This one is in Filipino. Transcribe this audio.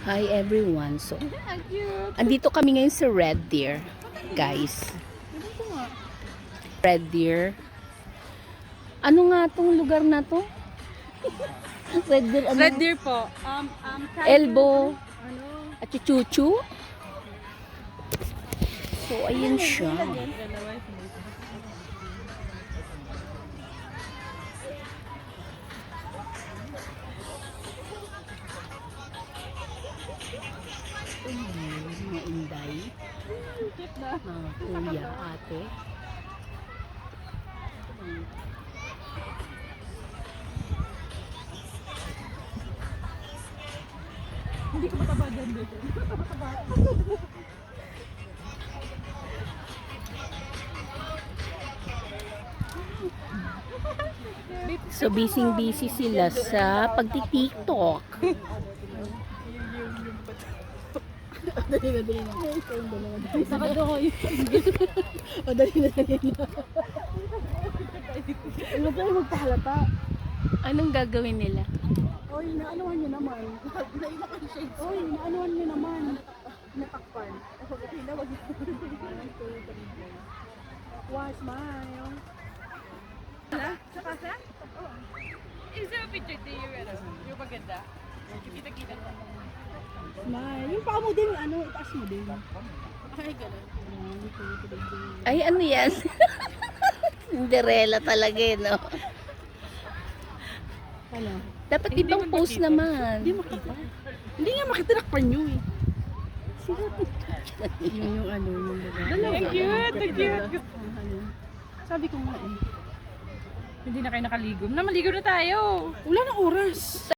Hi everyone. So, andito kami ngayon sa Red Deer, guys. Red Deer. Ano nga tong lugar na to? Red Deer, ano? Red Deer po. Elbow at Chuchu. So, ayun siya. Mga inday. Mga kuya, ate. Hindi ko mataba dyan dito. So, busy sila sa pagti-TikTok. Dali na. Nakado ko yun. O, dali na. Huwag tayo magpahalata. Anong gagawin nila? Oy, naanuhan nyo naman. Oy, naanuhan nyo naman. Natakpan. Wag One smile. Sa kasa? Is there a picture to you? Yung maganda? Kita-kita. Smile. Yung paa mo din, itaas mo din. Ay, gano'n. Ay, ano yan? Cinderella talaga eh, no? Ano? Dapat ibang pose naman. Hindi makita. Hindi nga makita, nakpan nyo eh. yung Ang cute. Sabi ko nga eh. Hindi na kayo nakaligo. Maligo na tayo. Wala na oras.